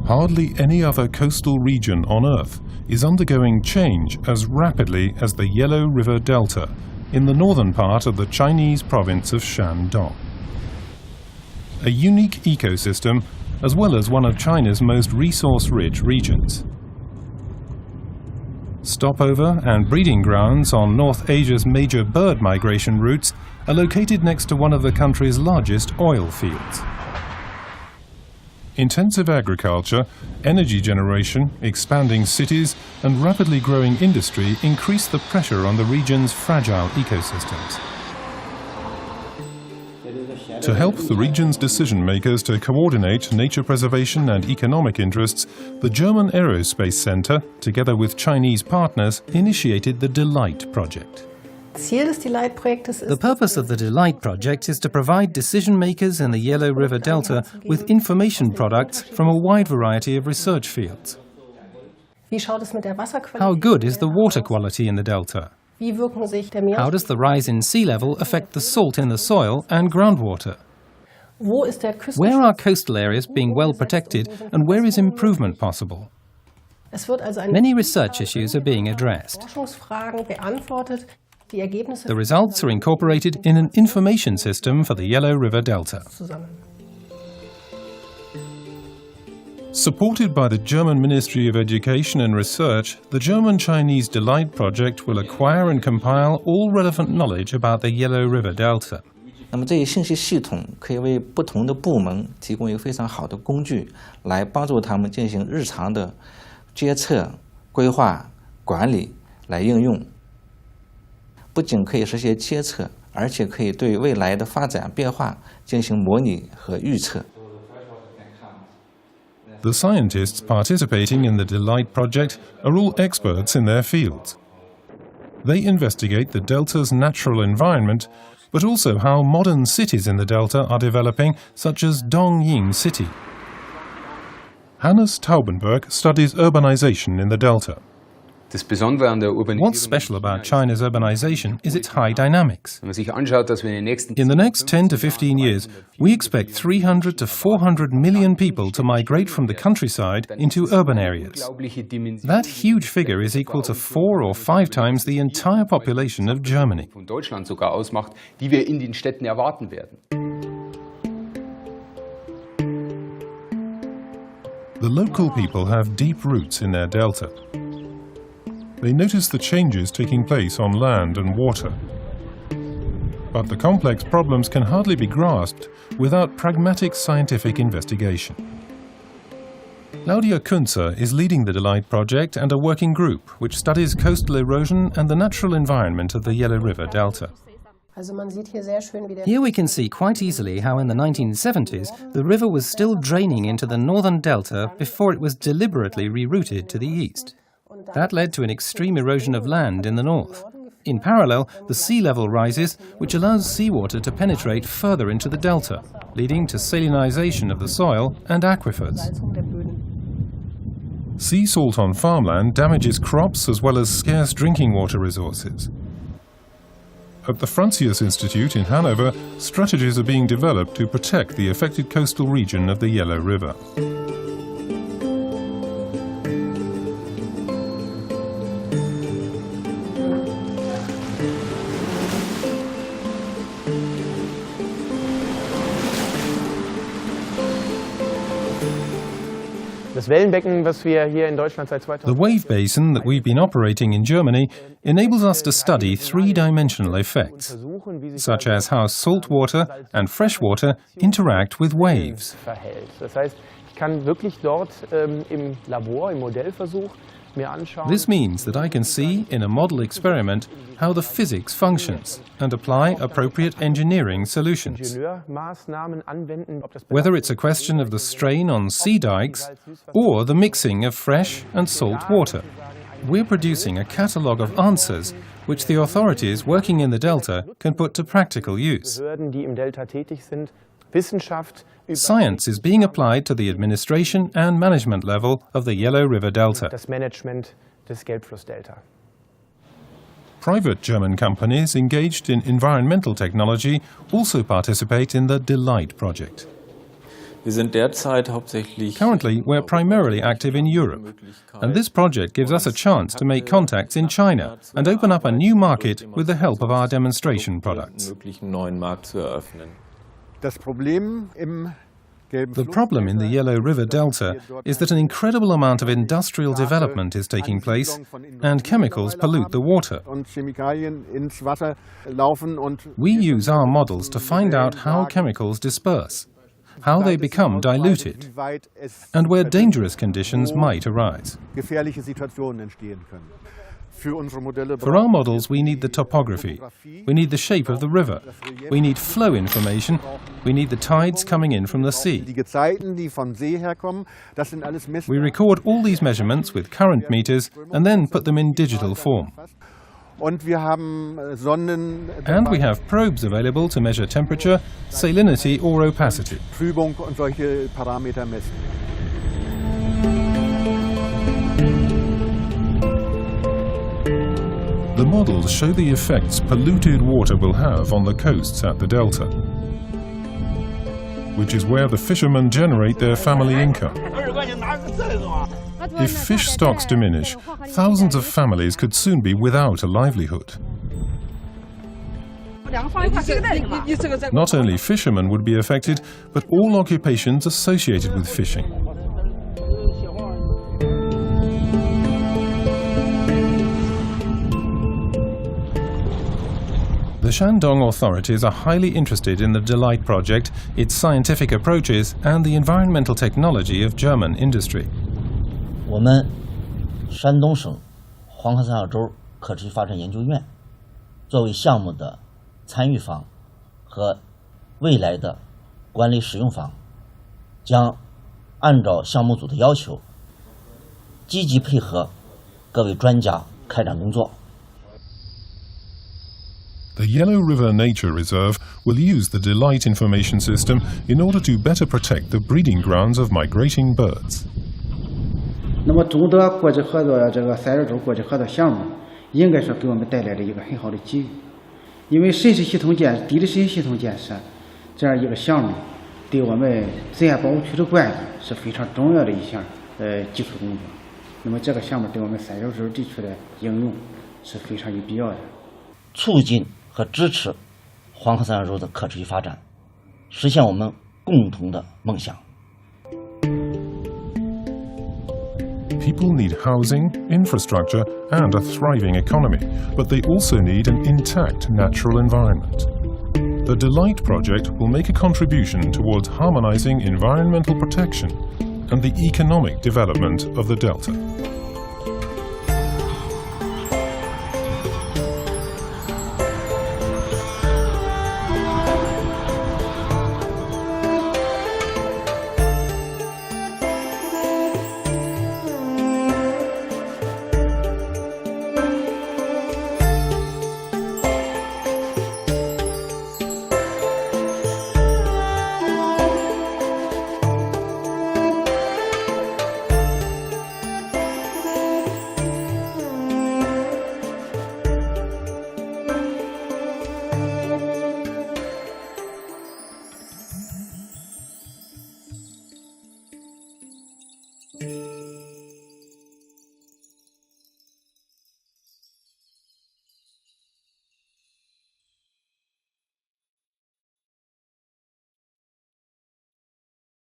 Hardly any other coastal region on Earth is undergoing change as rapidly as the Yellow River Delta in the northern part of the Chinese province of Shandong. A unique ecosystem, as well as one of China's most resource-rich regions. Stopover and breeding grounds on North Asia's major bird migration routes are located next to one of the country's largest oil fields. Intensive agriculture, energy generation, expanding cities, and rapidly growing industry increase the pressure on the region's fragile ecosystems. To help the region's decision-makers to coordinate nature preservation and economic interests, the German Aerospace Center, together with Chinese partners, initiated the DELIGHT project. The purpose of the DELIGHT project is to provide decision-makers in the Yellow River Delta with information products from a wide variety of research fields. How good is the water quality in the delta? How does the rise in sea level affect the salt in the soil and groundwater? Where are coastal areas being well protected and where is improvement possible? Many research issues are being addressed. The results are incorporated in an information system for the Yellow River Delta. Supported by the German Ministry of Education and Research, the German-Chinese DELIGHT project will acquire and compile all relevant knowledge about the Yellow River Delta. 那么这一信息系统可以为不同的部门提供一个非常好的工具，来帮助他们进行日常的决策、规划、管理来应用。不仅可以实现决策，而且可以对未来的发展变化进行模拟和预测。 The scientists participating in the DELIGHT project are all experts in their fields. They investigate the delta's natural environment, but also how modern cities in the delta are developing, such as Dongying City. Hannes Taubenberg studies urbanization in the delta. What's special about China's urbanization is its high dynamics. In the next 10 to 15 years, we expect 300 to 400 million people to migrate from the countryside into urban areas. That huge figure is equal to 4 or 5 times the entire population of Germany. The local people have deep roots in their delta. They notice the changes taking place on land and water. But the complex problems can hardly be grasped without pragmatic scientific investigation. Claudia Kunzer is leading the DELIGHT project and a working group which studies coastal erosion and the natural environment of the Yellow River Delta. Here we can see quite easily how in the 1970s the river was still draining into the northern delta before it was deliberately rerouted to the east. That led to an extreme erosion of land in the north. In parallel, the sea level rises, which allows seawater to penetrate further into the delta, leading to salinization of the soil and aquifers. Sea salt on farmland damages crops as well as scarce drinking water resources. At the Franzius Institute in Hanover, strategies are being developed to protect the affected coastal region of the Yellow River. The wave basin that we've been operating in Germany enables us to study three-dimensional effects, such as how salt water and fresh water interact with waves. This means that I can see in a model experiment how the physics functions and apply appropriate engineering solutions. Whether it's a question of the strain on sea dikes or the mixing of fresh and salt water, we're producing a catalogue of answers which the authorities working in the delta can put to practical use. Science is being applied to the administration and management level of the Yellow River Delta. Private German companies engaged in environmental technology also participate in the DELIGHT project. Currently, we're primarily active in Europe, and this project gives us a chance to make contacts in China and open up a new market with the help of our demonstration products. The problem in the Yellow River Delta is that an incredible amount of industrial development is taking place and chemicals pollute the water. We use our models to find out how chemicals disperse, how they become diluted, and where dangerous conditions might arise. For our models, we need the topography, we need the shape of the river, we need flow information, we need the tides coming in from the sea. We record all these measurements with current meters and then put them in digital form. And we have probes available to measure temperature, salinity or opacity. The models show the effects polluted water will have on the coasts at the delta, which is where the fishermen generate their family income. If fish stocks diminish, thousands of families could soon be without a livelihood. Not only fishermen would be affected, but all occupations associated with fishing. The Shandong authorities are highly interested in the Delight project, its scientific approaches, and the environmental technology of German industry. 我们山东省黄河三角洲可持续发展研究院作为项目的参与方和未来的管理使用方，将按照项目组的要求，积极配合各位专家开展工作。 The Yellow River Nature Reserve will use the Delight information system in order to better protect the breeding grounds of migrating birds. 那么中德国际合作这个三角洲国际合作项目，应该说给我们带来了一个很好的机遇，因为地理水系统建设这样一个项目，对我们自然保护区的管理是非常重要的一项基础工作。那么这个项目对我们三角洲地区的应用是非常有必要的。促进和支持黄河三角洲的可持续发展，实现我们共同的梦想。 People need housing, infrastructure, and a thriving economy, but they also need an intact natural environment. The Delight project will make a contribution towards harmonizing environmental protection and the economic development of the Delta.